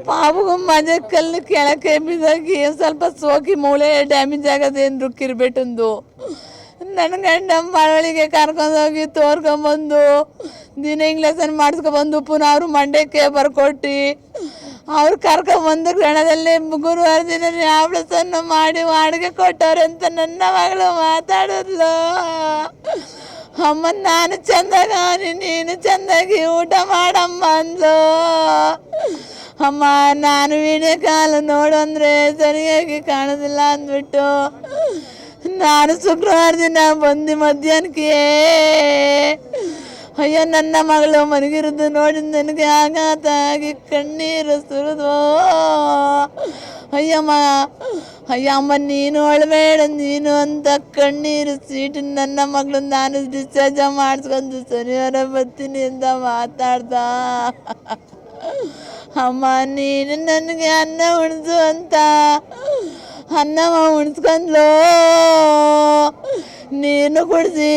ಪಾಪಗೂ ಮಜೆ ಕಲ್ಲು ಕೆಳಕ್ಕೆ ಬಿದ್ದಾಗಿ ಸ್ವಲ್ಪ ಸೋಕಿ ಮೂಳೆ ಡ್ಯಾಮೇಜ್ ಆಗದೇನು ರುಕ್ಕಿರ್ಬೇಟಂದು ನನ್ನ ಗಂಡ ಮರಳಿಗೆ ಕರ್ಕೊಂಡೋಗಿ ತೋರ್ಕೊಂಬಂದು ದಿನ ಇಂಗ್ಲೇಸನ್ ಮಾಡಿಸ್ಕೊಬಂದು ಪುನಃ ಅವರು ಮಂಡ್ಯಕ್ಕೆ ಬರ್ಕೊಟ್ಟು ಅವ್ರು ಕರ್ಕೊಂಬಂದು ಕ್ಷಣದಲ್ಲಿ ಗುರುವಾರ ದಿನ ಆಪ್ರೇಷನ್ ಮಾಡಿ ಅಡುಗೆ ಕೊಟ್ಟವ್ರೆ ಅಂತ ನನ್ನ ಮಗಳು ಮಾತಾಡಿದ್ಲು. ಅಮ್ಮ ನಾನು ಚೆಂದಾಗ ನೀನು ಚೆಂದಾಗಿ ಊಟ ಮಾಡಮ್ಮ ಅಂದ್ಲು. ಅಮ್ಮ ನಾನು ವಿಡಿಯೋ ಕಾಲ್ ನೋಡು ಅಂದರೆ ಸರಿಯಾಗಿ ಕಾಣೋದಿಲ್ಲ ಅಂದ್ಬಿಟ್ಟು ನಾನು ಶುಕ್ರವಾರ ದಿನ ಬಂದು ಮಧ್ಯಾಹ್ನಕ್ಕೆ ಅಯ್ಯೋ ನನ್ನ ಮಗಳು ಮನಗಿರೋದು ನೋಡಿ ನನಗೆ ಆಘಾತ ಆಗಿ ಕಣ್ಣೀರು ಸುರಿದು ಅಯ್ಯಮ್ಮ ನೀನು ಅಳಬೇಡ ನೀನು ಅಂತ ಕಣ್ಣೀರು ಸೀಟು ನನ್ನ ಮಗಳು ನಾನು ಡಿಸ್ಚಾರ್ಜ್ ಮಾಡಿಸ್ಕೊಂಡು ಶನಿವಾರ ಬರ್ತೀನಿ ಅಂತ ಮಾತಾಡ್ದ. ಅಮ್ಮ ನೀನು ನನಗೆ ಅನ್ನ ಉಣಿಸು ಅಂತ ಅನ್ನವ ಉಣಿಸ್ಕೊಂಡ್ಲು, ನೀನು ಕುಡಿಸಿ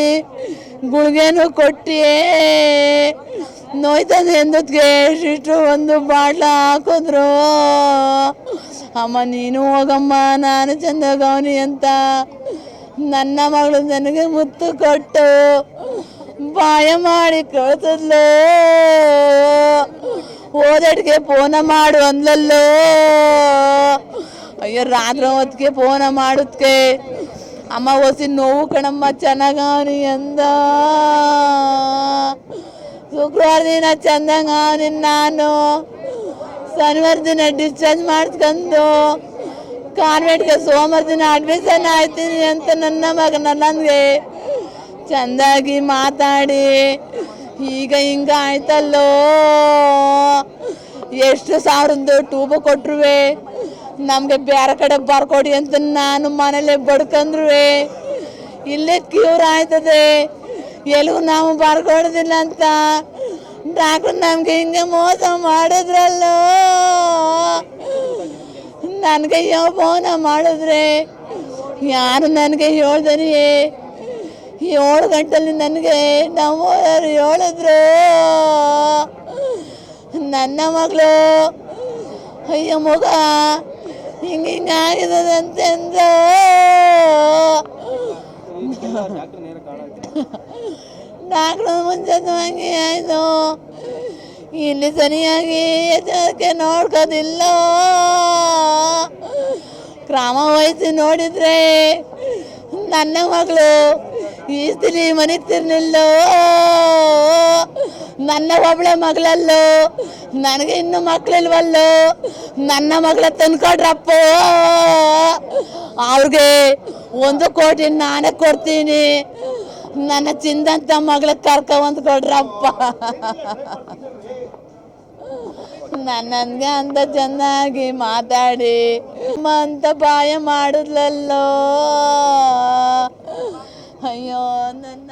ಗುಳಿಗೆನೂ ಕೊಟ್ಟಿಯೇ ನೋಯ್ತದೆ ಎಂದಕ್ಕೆ ಇಷ್ಟು ಒಂದು ಬಾಟ್ಲ ಹಾಕಿದ್ರು. ಅಮ್ಮ ನೀನು ಹೋಗಮ್ಮ ನಾನು ಚಂದಗವನಿ ಅಂತ ನನ್ನ ಮಗಳು ನನಗೆ ಮುತ್ತು ಕೊಟ್ಟು ಬಾಯ ಮಾಡಿ ಕಳ್ಸದ್ಲು. ಓದಡಿಗೆ ಫೋನ ಮಾಡು ಅಂದ್ಲಲ್ಲೋ. ಅಯ್ಯೋ ರಾತ್ರಿ ಹೊತ್ತಿಗೆ ಫೋನ ಮಾಡುತ್ತಕ್ಕೆ ಅಮ್ಮ ಹೊಸಿ ನೋವು ಕಣಮ್ಮ ಚೆನ್ನಾಗವನಿ ಅಂದ. ಶುಕ್ರವಾರ ದಿನ ಚಂದಂಗವನಿ ನಾನು ಶನಿವಾರ ದಿನ ಡಿಸ್ಚಾರ್ಜ್ ಮಾಡಿಸ್ಕೊಂಡು ಕಾನ್ವೆಂಟ್ಗೆ ಸೋಮವಾರ ದಿನ ಅಡ್ಮಿಷನ್ ಆಯ್ತೀನಿ ಅಂತ ನನ್ನ ಮಗನ ನನಗೆ ಚೆಂದಾಗಿ ಮಾತಾಡಿ ಈಗ ಹಿಂಗೆ ಆಯ್ತಲ್ಲೋ. ಎಷ್ಟು ಸಾವಿರದ್ದು ಟ್ಯೂಬ್ ಕೊಟ್ರುವೆ ನಮಗೆ ಬೇರೆ ಕಡೆ ಬರ್ಕೊಡಿ ಅಂತ ನಾನು ಮನೇಲೆ ಬಡ್ಕೊಂಡ್ರು ಇಲ್ಲೇ ಕ್ಯೂರ್ ಆಯ್ತದೆ ಎಲ್ಲಿಗೂ ನಾವು ಬರ್ಕೊಡೋದಿಲ್ಲ ಅಂತ ಡಾಕ್ಟ್ರು ನಮಗೆ ಹಿಂಗೆ ಮೋಸ ಮಾಡಿದ್ರಲ್ಲೋ. ನನಗೆ ಫೋನ ಮಾಡಿದ್ರೆ ಯಾರು ನನಗೆ ಹೇಳ್ದರಿ 7 ಗಂಟೆಲಿ ನನಗೆ ನಾವು ಹೇಳಿದ್ರು ನನ್ನ ಮಗಳು ಅಯ್ಯೋ ಮಗ ಹಿಂಗಾಗಿದಂತೆಂದ ಡಾಕ್ಟ್ರು ಮುಂಚೆ ಆಯಿತು ಇಲ್ಲಿ ಸರಿಯಾಗಿ ಎಚ್ಚರಿಕೆ ನೋಡ್ಕೋದಿಲ್ಲ. ಕ್ರಮ ವಹಿಸಿ ನೋಡಿದ್ರೆ ನನ್ನ ಮಗಳು ಈ ಸ್ತ್ರೀ ಮನಿತಿರ್ಲಿಲ್ಲ. ನನ್ನ ಒಬ್ಬಳೆ ಮಗಳಲ್ಲೋ ನನಗೆ ಇನ್ನು ಮಕ್ಕಳಿಲ್ವಲ್ಲೋ. ನನ್ನ ಮಗಳ ತಂದ್ಕೊಡ್ರಪ್ಪ ಅವ್ರಿಗೆ 1 ಕೋಟಿ ನಾನೇ ಕೊಡ್ತೀನಿ. ನನ್ನ ಚಿಂದಂತ ಮಗಳ ಕರ್ಕೊಂಡ್ ಕೊಡ್ರಪ್ಪ. ನನ್ನನ್ಗೆ ಅಂತ ಚೆನ್ನಾಗಿ ಮಾತಾಡಿ ಅಂತ ಬಾಯ ಮಾಡಿದ್ಲಲ್ಲೋ. ಅಯ್ಯೋ ನನ್ನ